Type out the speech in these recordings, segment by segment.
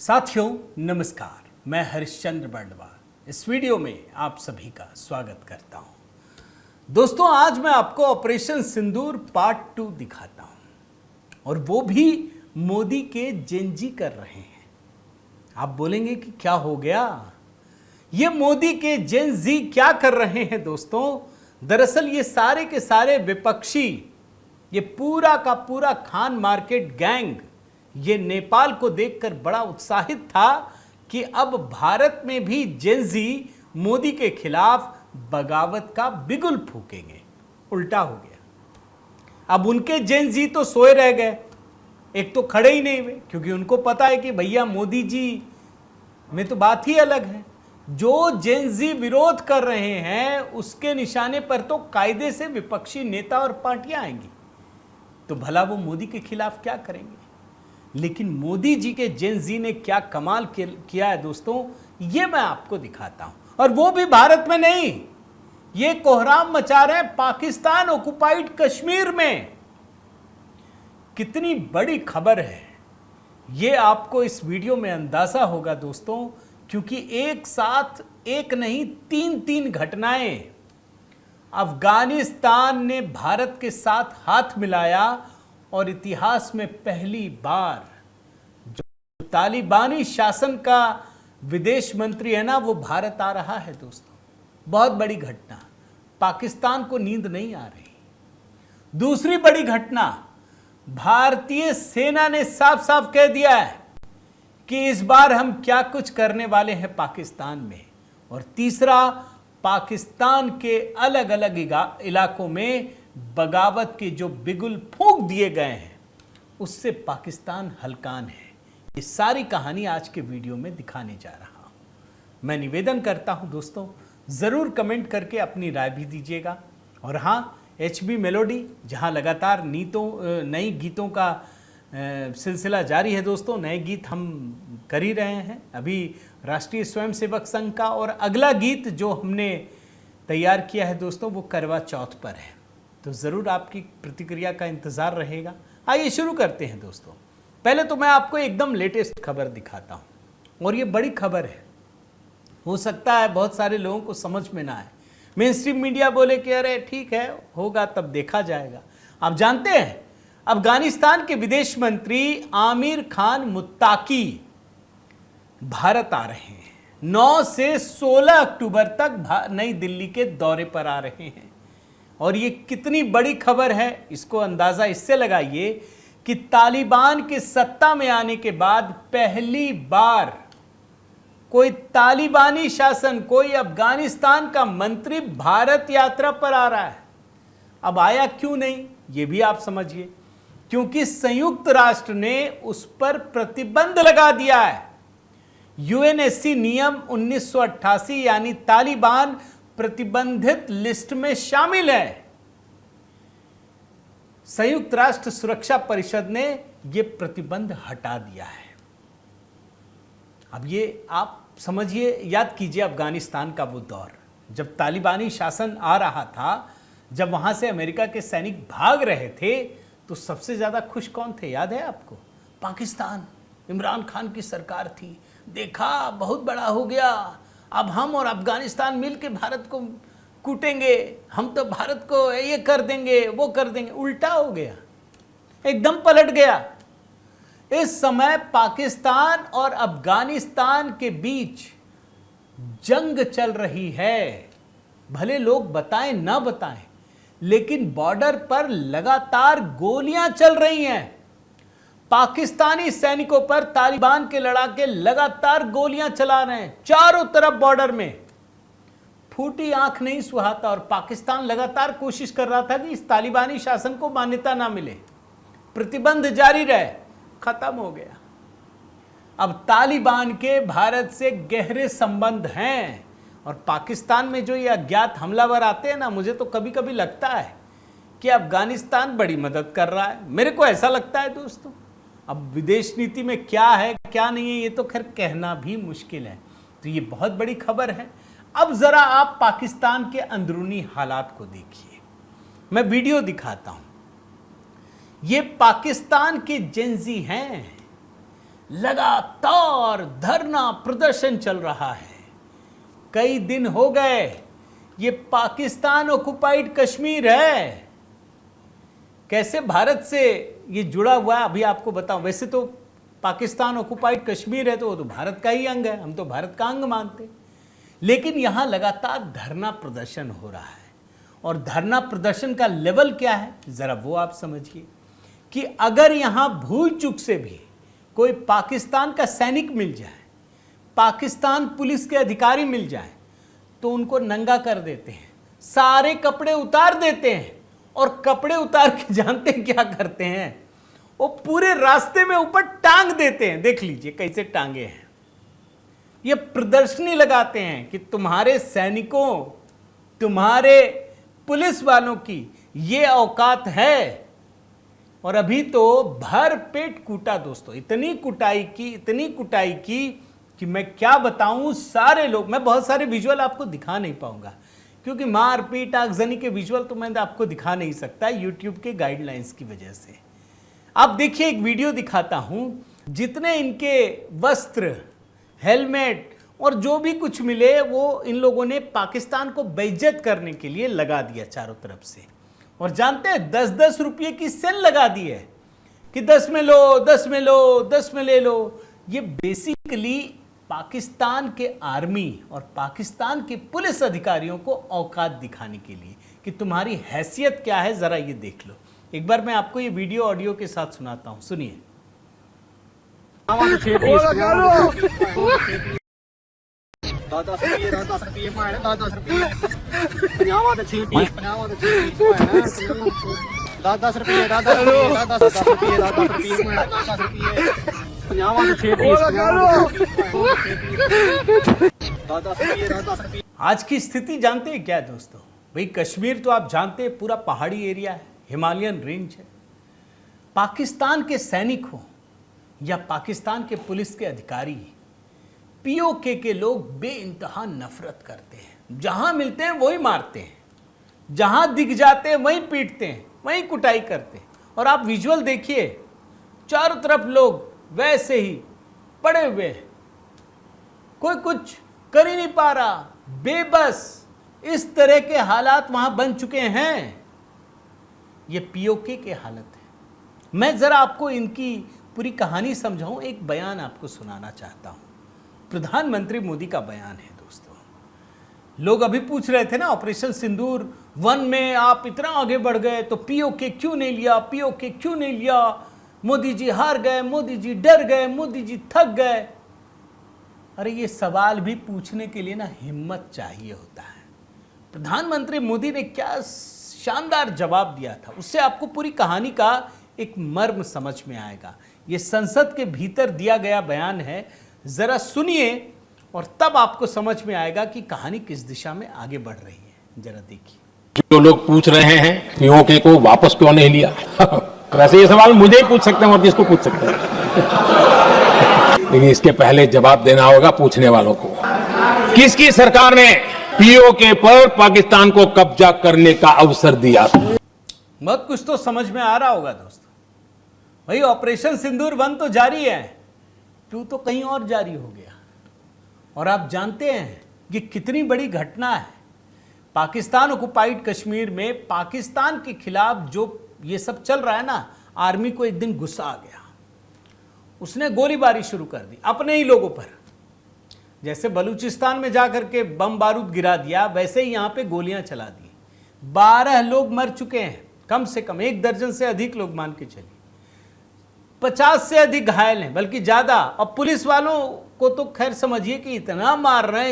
साथियों नमस्कार, मैं हरिश्चंद्र बर्णवाल इस वीडियो में आप सभी का स्वागत करता हूं। दोस्तों, आज मैं आपको ऑपरेशन सिंदूर पार्ट 2 दिखाता हूं और वो भी मोदी के जेनजी कर रहे हैं। आप बोलेंगे कि क्या हो गया, ये मोदी के जेनजी क्या कर रहे हैं। दोस्तों, दरअसल ये सारे के सारे विपक्षी, ये पूरा का पूरा खान मार्केट गैंग ये नेपाल को देखकर बड़ा उत्साहित था कि अब भारत में भी जेनजी मोदी के खिलाफ बगावत का बिगुल फूकेंगे। उल्टा हो गया। अब उनके जेनजी तो सोए रह गए, एक तो खड़े ही नहीं हुए, क्योंकि उनको पता है कि भैया मोदी जी में तो बात ही अलग है। जो जेनजी विरोध कर रहे हैं उसके निशाने पर तो कायदे से विपक्षी नेता और पार्टियां आएंगी, तो भला वो मोदी के खिलाफ क्या करेंगे। लेकिन मोदी जी के जेनजी ने क्या कमाल किया है दोस्तों, ये मैं आपको दिखाता हूं। और वो भी भारत में नहीं, ये कोहराम मचा रहे हैं पाकिस्तान ऑक्युपाइड कश्मीर में। कितनी बड़ी खबर है ये आपको इस वीडियो में अंदाजा होगा दोस्तों, क्योंकि एक साथ एक नहीं तीन घटनाएं। अफगानिस्तान ने भारत के साथ हाथ मिलाया और इतिहास में पहली बार जो तालिबानी शासन का विदेश मंत्री है ना, वो भारत आ रहा है दोस्तों। बहुत बड़ी घटना, पाकिस्तान को नींद नहीं आ रही। दूसरी बड़ी घटना, भारतीय सेना ने साफ साफ कह दिया है कि इस बार हम क्या कुछ करने वाले हैं पाकिस्तान में। और तीसरा, पाकिस्तान के अलग अलग इलाकों में बगावत के जो बिगुल फूंक दिए गए हैं उससे पाकिस्तान हलकान है। ये सारी कहानी आज के वीडियो में दिखाने जा रहा हूं। मैं निवेदन करता हूं दोस्तों, ज़रूर कमेंट करके अपनी राय भी दीजिएगा। और हाँ, HB मेलोडी जहां लगातार नई गीतों का सिलसिला जारी है दोस्तों। नए गीत हम कर ही रहे हैं। अभी राष्ट्रीय स्वयंसेवक संघ का और अगला गीत जो हमने तैयार किया है दोस्तों, वो करवा चौथ पर है, तो ज़रूर आपकी प्रतिक्रिया का इंतज़ार रहेगा। आइए शुरू करते हैं दोस्तों। पहले तो मैं आपको एकदम लेटेस्ट खबर दिखाता हूं, और ये बड़ी खबर है। हो सकता है बहुत सारे लोगों को समझ में ना आए, मेन स्ट्रीम मीडिया बोले कि अरे ठीक है, होगा तब देखा जाएगा। आप जानते हैं, अफगानिस्तान के विदेश मंत्री आमिर खान मुत्ताकी भारत आ रहे हैं। 9 से 16 अक्टूबर तक नई दिल्ली के दौरे पर आ रहे हैं। और ये कितनी बड़ी खबर है, इसको अंदाजा इससे लगाइए कि तालिबान के सत्ता में आने के बाद पहली बार कोई तालिबानी शासन, कोई अफगानिस्तान का मंत्री भारत यात्रा पर आ रहा है। अब आया क्यों नहीं, ये भी आप समझिए। क्योंकि संयुक्त राष्ट्र ने उस पर प्रतिबंध लगा दिया है। UNSC नियम 1988 यानी तालिबान प्रतिबंधित लिस्ट में शामिल है। संयुक्त राष्ट्र सुरक्षा परिषद ने यह प्रतिबंध हटा दिया है। अब ये आप समझिए, याद कीजिए अफगानिस्तान का वो दौर जब तालिबानी शासन आ रहा था, जब वहां से अमेरिका के सैनिक भाग रहे थे, तो सबसे ज्यादा खुश कौन थे, याद है आपको? पाकिस्तान, इमरान खान की सरकार थी। देखा बहुत बड़ा हो गया, अब हम और अफगानिस्तान मिलकर भारत को कूटेंगे, हम तो भारत को ये कर देंगे वो कर देंगे। उल्टा हो गया, एकदम पलट गया। इस समय पाकिस्तान और अफगानिस्तान के बीच जंग चल रही है। भले लोग बताएं ना बताएं, लेकिन बॉर्डर पर लगातार गोलियां चल रही हैं। पाकिस्तानी सैनिकों पर तालिबान के लड़ाके लगातार गोलियां चला रहे हैं चारों तरफ बॉर्डर में। फूटी आंख नहीं सुहाता, और पाकिस्तान लगातार कोशिश कर रहा था कि इस तालिबानी शासन को मान्यता ना मिले, प्रतिबंध जारी रहे। खत्म हो गया। अब तालिबान के भारत से गहरे संबंध हैं, और पाकिस्तान में जो ये अज्ञात हमलावर आते हैं ना, मुझे तो कभी कभी लगता है कि अफगानिस्तान बड़ी मदद कर रहा है। मेरे को ऐसा लगता है दोस्तों। अब विदेश नीति में क्या है क्या नहीं है, ये तो खैर कहना भी मुश्किल है। तो ये बहुत बड़ी खबर है। अब जरा आप पाकिस्तान के अंदरूनी हालात को देखिए। मैं वीडियो दिखाता हूं। ये पाकिस्तान के जेनजी हैं। लगातार धरना प्रदर्शन चल रहा है। कई दिन हो गए। ये पाकिस्तान ऑक्युपाइड कश्मीर है। कैसे भारत से ये जुड़ा हुआ है अभी आपको बताऊं। वैसे तो पाकिस्तान ऑक्युपाइड कश्मीर है तो वो तो भारत का ही अंग है, हम तो भारत का अंग मानते हैं। लेकिन यहां लगातार धरना प्रदर्शन हो रहा है। और धरना प्रदर्शन का लेवल क्या है जरा वो आप समझिए कि अगर यहां भूल चूक से भी कोई पाकिस्तान का सैनिक मिल जाए, पाकिस्तान पुलिस के अधिकारी मिल जाए, तो उनको नंगा कर देते हैं, सारे कपड़े उतार देते हैं। और कपड़े उतार के जानते हैं क्या करते हैं, वो पूरे रास्ते में ऊपर टांग देते हैं। देख लीजिए कैसे टांगे हैं। ये प्रदर्शनी लगाते हैं कि तुम्हारे सैनिकों, तुम्हारे पुलिस वालों की ये औकात है। और अभी तो भर पेट कूटा दोस्तों, इतनी कुटाई की कि मैं क्या बताऊं। सारे लोग, मैं बहुत सारे विजुअल आपको दिखा नहीं पाऊंगा क्योंकि मारपीट आगजनी के विजुअल तो मैं आपको दिखा नहीं सकता यूट्यूब के गाइडलाइंस की वजह से। आप देखिए एक वीडियो दिखाता हूं। जितने इनके वस्त्र, हेलमेट और जो भी कुछ मिले वो इन लोगों ने पाकिस्तान को बेइज्जत करने के लिए लगा दिया चारों तरफ से। और जानते हैं 10-10 रुपये की सेल लगा दी है कि 10 में लो, 10 में लो, 10 में ले लो। ये बेसिकली पाकिस्तान के आर्मी और पाकिस्तान के पुलिस अधिकारियों को औकात दिखाने के लिए कि तुम्हारी हैसियत क्या है, जरा ये देख लो। एक बार मैं आपको ये वीडियो ऑडियो के साथ सुनाता हूं, सुनिए। आज की स्थिति जानते हैं क्या है दोस्तों? भाई कश्मीर तो आप जानते हैं पूरा पहाड़ी एरिया है, हिमालयन रेंज है। पाकिस्तान के सैनिक हो या पाकिस्तान के पुलिस के अधिकारी, पीओके के लोग बेइंतहा नफरत करते हैं। जहां मिलते हैं वही मारते हैं, जहां दिख जाते हैं वहीं पीटते हैं, वहीं कुटाई करते हैं। और आप विजुअल देखिए, चारों तरफ लोग वैसे ही पड़े हुए हैं, कोई कुछ कर ही नहीं पा रहा, बेबस। इस तरह के हालात वहां बन चुके हैं। ये पीओके के हालत है। मैं जरा आपको इनकी पूरी कहानी समझाऊं। एक बयान आपको सुनाना चाहता हूं, प्रधानमंत्री मोदी का बयान है दोस्तों। लोग अभी पूछ रहे थे ना, ऑपरेशन सिंदूर 1 में आप इतना आगे बढ़ गए तो पीओके क्यों नहीं लिया, पीओके क्यों नहीं लिया, मोदी जी हार गए, मोदी जी डर गए, मोदी जी थक गए। अरे ये सवाल भी पूछने के लिए ना हिम्मत चाहिए होता है। प्रधानमंत्री मोदी ने क्या शानदार जवाब दिया था, उससे आपको पूरी कहानी का एक मर्म समझ में आएगा। ये संसद के भीतर दिया गया बयान है, जरा सुनिए और तब आपको समझ में आएगा कि कहानी किस दिशा में आगे बढ़ रही है। जरा देखिए। जो लोग पूछ रहे हैं पीओके को वापस क्यों नहीं लिया, वैसे ये सवाल मुझे ही पूछ सकते हैं और किसको पूछ सकते हैं। लेकिन इसके पहले जवाब देना होगा पूछने वालों को। किसकी सरकार ने पीओके पर पाकिस्तान को कब्जा करने का अवसर दिया? बहुत कुछ तो समझ में आ रहा होगा दोस्तों। भाई ऑपरेशन सिंदूर 1 तो जारी है, 2 तो कहीं और जारी हो गया। और आप जानते हैं ये कितनी बड़ी घटना है। पाकिस्तान ऑक्युपाइड कश्मीर में पाकिस्तान के खिलाफ जो ये सब चल रहा है ना, आर्मी को एक दिन गुस्सा आ गया। उसने गोलीबारी शुरू कर दी अपने ही लोगों पर। जैसे बलूचिस्तान में जाकर के बम बारूद गिरा दिया, वैसे ही यहां पे गोलियां चला दी। 12 लोग मर चुके हैं, कम से कम 1 दर्जन से अधिक लोग मान के चलिए। 50 से अधिक घायल हैं, बल्कि ज्यादा। और पुलिस वालों को तो खैर समझिए कि इतना मार रहे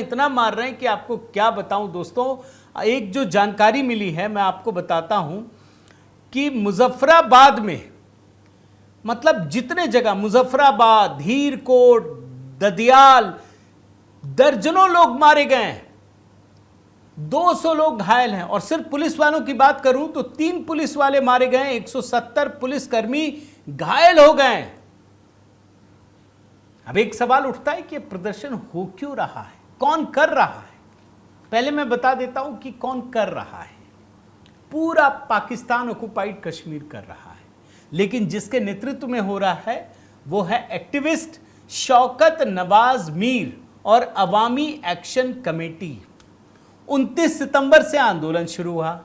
हैं कि आपको क्या बताऊं दोस्तों। एक जो जानकारी मिली है मैं आपको बताता हूं कि मुजफ्फराबाद में, मतलब जितने जगह, मुजफ्फराबाद, हीरकोट, ददियाल, दर्जनों लोग मारे गए हैं, 200 लोग घायल हैं। और सिर्फ पुलिस वालों की बात करूं तो 3 पुलिस वाले मारे गए, 170 पुलिसकर्मी घायल हो गए। अब एक सवाल उठता है कि प्रदर्शन हो क्यों रहा है, कौन कर रहा है? पहले मैं बता देता हूं कि कौन कर रहा है। पूरा पाकिस्तान ऑक्युपाइड कश्मीर कर रहा है, लेकिन जिसके नेतृत्व में हो रहा है वो है एक्टिविस्ट शौकत नवाज मीर और अवामी एक्शन कमेटी। 29 सितंबर से आंदोलन शुरू हुआ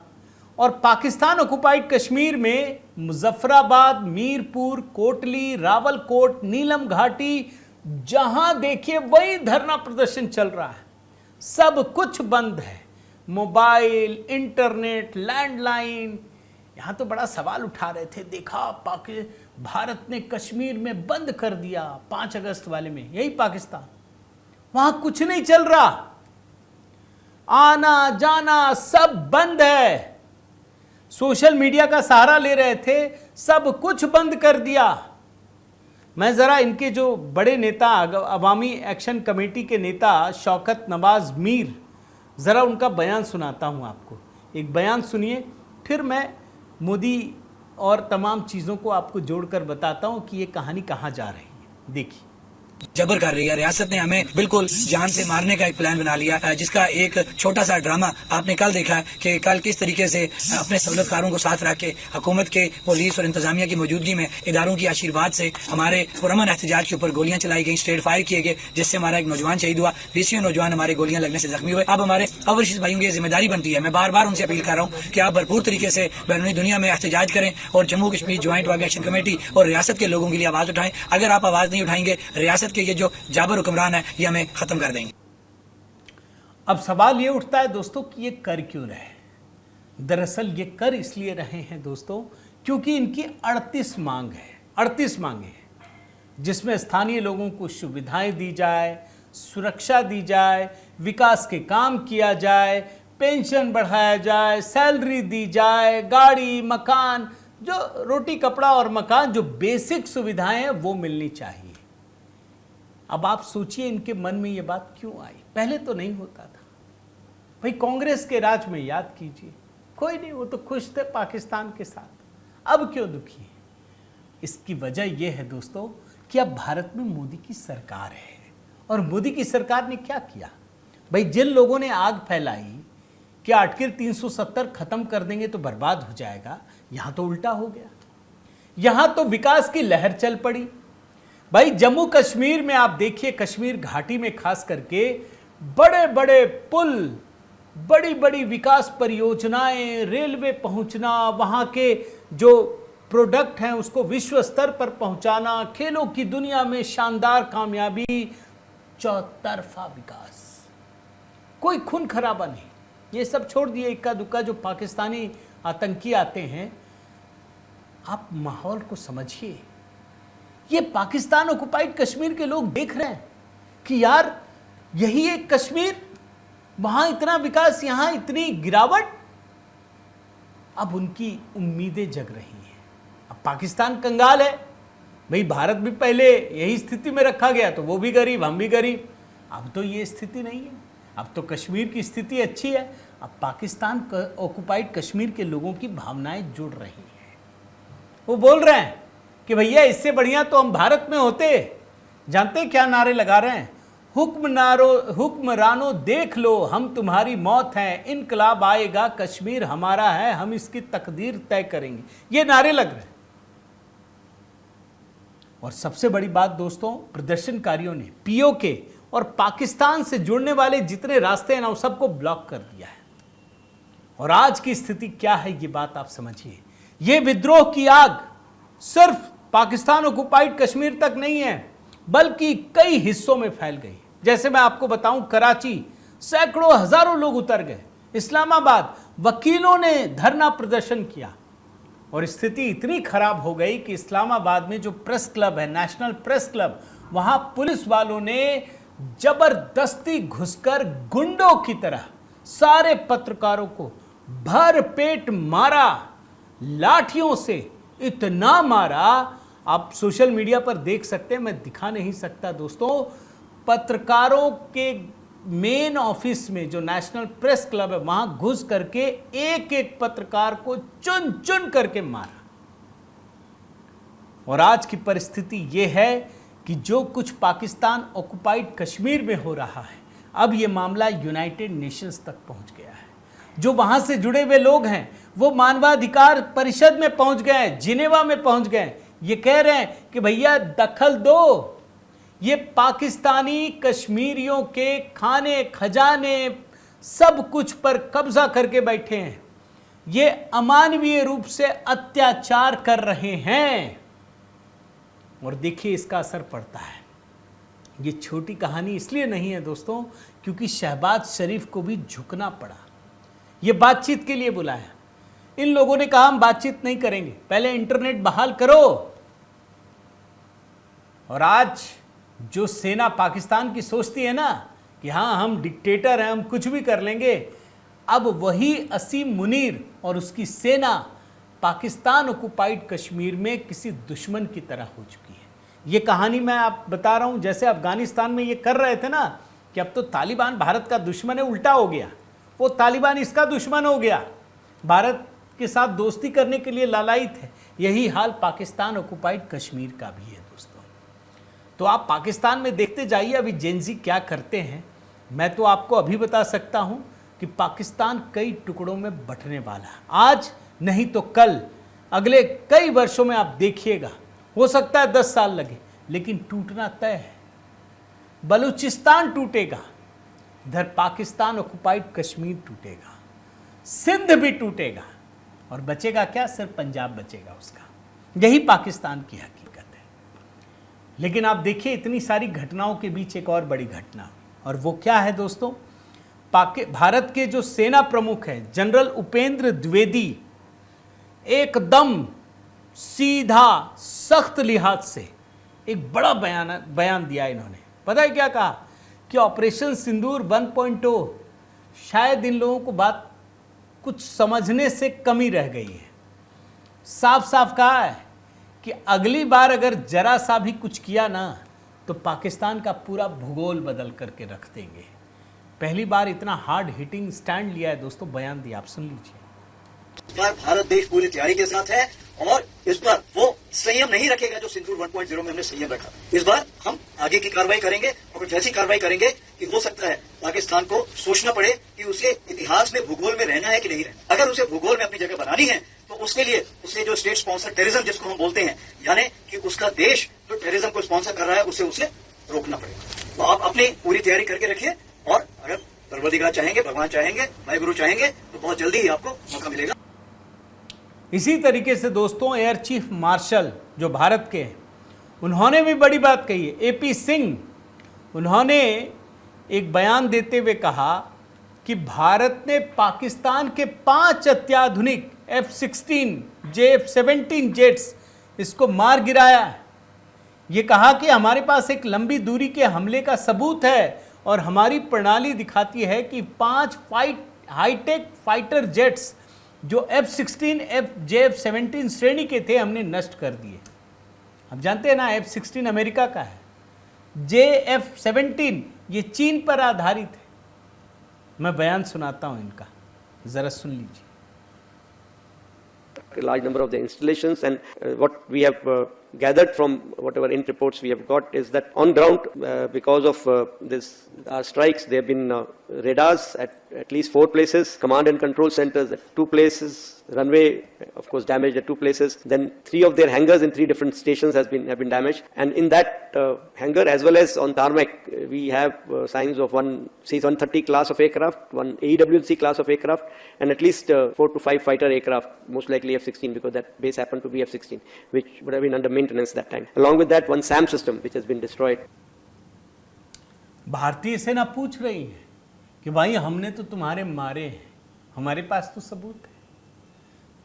और पाकिस्तान ऑक्युपाइड कश्मीर में मुजफ्फराबाद, मीरपुर, कोटली, रावलकोट, नीलम घाटी, जहां देखिए वही धरना प्रदर्शन चल रहा है। सब कुछ बंद है, मोबाइल, इंटरनेट, लैंडलाइन। यहां तो बड़ा सवाल उठा रहे थे, देखा भारत ने कश्मीर में बंद कर दिया 5 अगस्त वाले में, यही पाकिस्तान, वहां कुछ नहीं चल रहा, आना जाना सब बंद है। सोशल मीडिया का सहारा ले रहे थे, सब कुछ बंद कर दिया। मैं जरा इनके जो बड़े नेता, अवामी एक्शन कमेटी के नेता शौकत नवाज मीर, जरा उनका बयान सुनाता हूं आपको। एक बयान सुनिए, फिर मैं मोदी और तमाम चीजों को आपको जोड़कर बताता हूं कि ये कहानी कहां जा रही है। देखिए, जबर कर रही है रियासत ने, हमें बिल्कुल जान से मारने का एक प्लान बना लिया, जिसका एक छोटा सा ड्रामा आपने कल देखा है कि कल किस तरीके से अपने सहूलतकारों को साथ रख के हुकूमत के, पुलिस और इंतजामिया की मौजूदगी में, इदारों की आशीर्वाद से हमारे पुरअमन एहतजाज के ऊपर गोलियां चलाई गई, स्ट्रेट फायर किए गए, जिससे हमारा एक नौजवान शहीद हुआ, 20 नौजवान हमारे गोलियां लगने से जख्मी हुए। अब हमारे ओवरसीज भाइयों की जिम्मेदारी बनती है, मैं बार बार उनसे अपील कर रहा हूँ कि आप भरपूर तरीके से बैरूनी दुनिया में एहतजाज करें और जम्मू कश्मीर ज्वाइंट वाक़ई एक्शन कमेटी और रियासत के लोगों के लिए आवाज उठाएं। अगर आप आवाज नहीं उठाएंगे, रियासत के ये जो जाबर हुक्मरान है ये हमें खत्म कर देंगे। अब सवाल ये उठता है दोस्तों कि ये कर क्यों रहे। दरअसल ये कर इसलिए रहे हैं दोस्तों क्योंकि इनकी 38 मांग है, 38 मांगे हैं, जिसमें स्थानीय लोगों को सुविधाएं दी जाए, सुरक्षा दी जाए, विकास के काम किया जाए, पेंशन बढ़ाया जाए, सैलरी दी जाए, गाड़ी, मकान, जो रोटी कपड़ा और मकान, जो बेसिक सुविधाएं हैं वो मिलनी चाहिए। अब आप सोचिए इनके मन में ये बात क्यों आई। पहले तो नहीं होता था भाई, कांग्रेस के राज में याद कीजिए, कोई नहीं, वो तो खुश थे पाकिस्तान के साथ, अब क्यों दुखी है। इसकी वजह यह है दोस्तों कि अब भारत में मोदी की सरकार है। और मोदी की सरकार ने क्या किया भाई, जिन लोगों ने आग फैलाई कि आर्टिकल 370 खत्म कर देंगे तो बर्बाद हो जाएगा, यहां तो उल्टा हो गया। यहां तो विकास की लहर चल पड़ी भाई। जम्मू कश्मीर में आप देखिए, कश्मीर घाटी में खास करके बड़े बड़े पुल, बड़ी बड़ी विकास परियोजनाएं, रेलवे पहुंचना, वहां के जो प्रोडक्ट हैं उसको विश्व स्तर पर पहुंचाना, खेलों की दुनिया में शानदार कामयाबी, चौतरफा विकास, कोई खून खराबा नहीं। ये सब छोड़ दिए, इक्का दुक्का जो पाकिस्तानी आतंकी आते हैं। आप माहौल को समझिए, ये पाकिस्तान ऑक्युपाइड कश्मीर के लोग देख रहे हैं कि यार यही एक कश्मीर, वहां इतना विकास, यहां इतनी गिरावट। अब उनकी उम्मीदें जग रही हैं। अब पाकिस्तान कंगाल है भाई, भारत भी पहले यही स्थिति में रखा गया तो वो भी गरीब, हम भी गरीब। अब तो ये स्थिति नहीं है, अब तो कश्मीर की स्थिति अच्छी है। अब पाकिस्तान ऑक्युपाइड कश्मीर के लोगों की भावनाएं जुड़ रही हैं। वो बोल रहे हैं कि भैया इससे बढ़िया तो हम भारत में होते। जानते क्या नारे लगा रहे हैं? हुक्मरानो देख लो, हम तुम्हारी मौत हैं, इनकलाब आएगा, कश्मीर हमारा है, हम इसकी तकदीर तय करेंगे। ये नारे लग रहे हैं। और सबसे बड़ी बात दोस्तों, प्रदर्शनकारियों ने पीओके और पाकिस्तान से जुड़ने वाले जितने रास्ते हैं ना, वो सबको ब्लॉक कर दिया है। और आज की स्थिति क्या है ये बात आप समझिए। ये विद्रोह की आग सिर्फ पाकिस्तान ऑक्युपाइड कश्मीर तक नहीं है, बल्कि कई हिस्सों में फैल गई। जैसे मैं आपको बताऊं, कराची सैकड़ों हजारों लोग उतर गए, इस्लामाबाद वकीलों ने धरना प्रदर्शन किया और स्थिति इतनी खराब हो गई कि इस्लामाबाद में जो प्रेस क्लब है, नेशनल प्रेस क्लब, वहां पुलिस वालों ने जबरदस्ती घुसकर गुंडों की तरह सारे पत्रकारों को भर पेट मारा, लाठियों से इतना मारा। आप सोशल मीडिया पर देख सकते हैं, मैं दिखा नहीं सकता दोस्तों। पत्रकारों के मेन ऑफिस में जो नेशनल प्रेस क्लब है, वहां घुस करके एक एक पत्रकार को चुन चुन करके मारा। और आज की परिस्थिति यह है कि जो कुछ पाकिस्तान ऑक्युपाइड कश्मीर में हो रहा है, अब यह मामला यूनाइटेड नेशंस तक पहुंच गया है। जो वहां से जुड़े हुए लोग हैं वो मानवाधिकार परिषद में पहुंच गए, जिनेवा में पहुंच गए। ये कह रहे हैं कि भैया दखल दो, ये पाकिस्तानी कश्मीरियों के खाने खजाने सब कुछ पर कब्जा करके बैठे हैं। ये अमानवीय रूप से अत्याचार कर रहे हैं और देखिए इसका असर पड़ता है। ये छोटी कहानी इसलिए नहीं है दोस्तों क्योंकि शहबाज शरीफ को भी झुकना पड़ा। ये बातचीत के लिए बुलाया। इन लोगों ने कहा हम बातचीत नहीं करेंगे, पहले इंटरनेट बहाल करो। और आज जो सेना पाकिस्तान की सोचती है ना कि हाँ हम डिक्टेटर हैं, हम कुछ भी कर लेंगे, अब वही असीम मुनीर और उसकी सेना पाकिस्तान ऑक्युपाइड कश्मीर में किसी दुश्मन की तरह हो चुकी है। ये कहानी मैं आप बता रहा हूं, जैसे अफगानिस्तान में ये कर रहे थे ना कि अब तो तालिबान भारत का दुश्मन है, उल्टा हो गया। वो तालिबान इसका दुश्मन हो गया, भारत के साथ दोस्ती करने के लिए लालायित है। यही हाल पाकिस्तान ऑक्युपाइड कश्मीर का भी है दोस्तों। तो आप पाकिस्तान में देखते जाइए अभी जेनजी क्या करते हैं। मैं तो आपको अभी बता सकता हूं कि पाकिस्तान कई टुकड़ों में बंटने वाला है, आज नहीं तो कल, अगले कई वर्षों में आप देखिएगा। हो सकता है 10 साल लगे, लेकिन टूटना तय है। बलूचिस्तान टूटेगा, इधर पाकिस्तान ऑक्युपाइड कश्मीर टूटेगा, सिंध भी टूटेगा और बचेगा क्या? सिर्फ पंजाब बचेगा उसका। यही पाकिस्तान की हकीकत है। लेकिन आप देखिए इतनी सारी घटनाओं के बीच एक और बड़ी घटना, और वो क्या है दोस्तों? भारत के जो सेना प्रमुख हैं जनरल उपेंद्र द्विवेदी, एकदम सीधा सख्त लिहाज से एक बड़ा बयान दिया इन्होंने। पता है क्या कहा? कि ऑपरेशन सिंदूर 1.0 शायद इन लोगों को बात कुछ समझने से कमी रह गई है। साफ साफ कहा है कि अगली बार अगर जरा सा भी कुछ किया ना तो पाकिस्तान का पूरा भूगोल बदल करके रख देंगे। पहली बार इतना हार्ड हिटिंग स्टैंड लिया है दोस्तों, बयान दिया, आप सुन लीजिए। भारत देश पूरी तैयारी के साथ है और इस बार वो संयम नहीं रखेगा जो सिंदूर 1.0 में हमने संयम रखा। इस बार हम आगे की कार्रवाई करेंगे और कुछ ऐसी कार्रवाई करेंगे कि हो सकता है पाकिस्तान को सोचना पड़े कि उसे इतिहास में भूगोल में रहना है कि नहीं रहना। अगर उसे भूगोल में अपनी जगह बनानी है तो उसके लिए उसे जो स्टेट स्पॉन्सर टेररिज्म जिसको हम बोलते हैं, यानी कि उसका देश जो टेररिज्म को स्पॉन्सर कर रहा है उसे रोकना पड़ेगा। तो आप अपनी पूरी तैयारी करके रखिए और अगर परवरदिगार चाहेंगे, भगवान चाहेंगे, वाहिगुरु चाहेंगे तो बहुत जल्दी ही आपको मौका मिलेगा। इसी तरीके से दोस्तों एयर चीफ मार्शल जो भारत के हैं उन्होंने भी बड़ी बात कही है। एपी सिंह, उन्होंने एक बयान देते हुए कहा कि भारत ने पाकिस्तान के 5 अत्याधुनिक F-16, F-17 जेट्स इसको मार गिराया है। ये कहा कि हमारे पास एक लंबी दूरी के हमले का सबूत है और हमारी प्रणाली दिखाती है कि 5 हाईटेक फाइटर जेट्स जो F-16, F-17 श्रेणी के थे हमने नष्ट कर दिए। अब जानते हैं ना F-16 अमेरिका का है, F-17 ये चीन पर आधारित है। मैं बयान सुनाता हूं इनका, जरा सुन लीजिए। A large number of the installations and what we have gathered from whatever int reports we have got is that on ground because of this strikes there have been radars at least 4 places, command and control centers at 2 places, runway of course damaged at 2 places, then 3 of their hangars in 3 different stations have been damaged, and in that hangar as well as on tarmac we have signs of one C-130 class of aircraft, one AEW&C class of aircraft, and at least 4 to 5 fighter aircraft, most likely F-16 because that base happened to be F-16 which would have been under maintenance that time. Along with that one SAM system which has been destroyed. भारतीय सेना पूछ रही है कि भाई हमने तो तुम्हारे मारे हैं, हमारे पास तो सबूत है,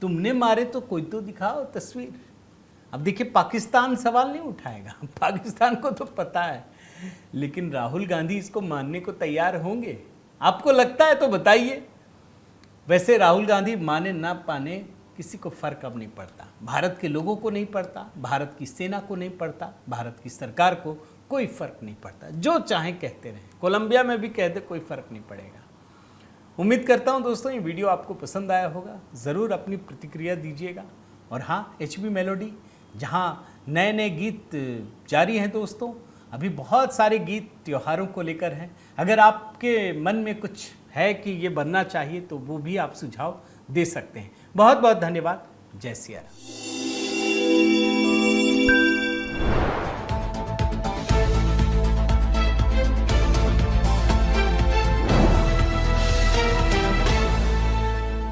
तुमने मारे तो कोई तो दिखाओ तस्वीर। अब देखिए पाकिस्तान सवाल नहीं उठाएगा, पाकिस्तान को तो पता है, लेकिन राहुल गांधी इसको मानने को तैयार होंगे? आपको लगता है तो बताइए। वैसे राहुल गांधी माने ना पाने किसी को फर्क अब नहीं पड़ता, भारत के लोगों को नहीं पड़ता, भारत की सेना को नहीं पड़ता, भारत की सरकार को कोई फर्क नहीं पड़ता। जो चाहे कहते रहें, कोलंबिया में भी कहते कोई फर्क नहीं पड़ेगा। उम्मीद करता हूं दोस्तों ये वीडियो आपको पसंद आया होगा, ज़रूर अपनी प्रतिक्रिया दीजिएगा। और हाँ, HB मेलोडी जहाँ नए नए गीत जारी हैं दोस्तों, अभी बहुत सारे गीत त्योहारों को लेकर हैं। अगर आपके मन में कुछ है कि ये बनना चाहिए तो वो भी आप सुझाव दे सकते हैं। बहुत बहुत धन्यवाद। जय सिया राम।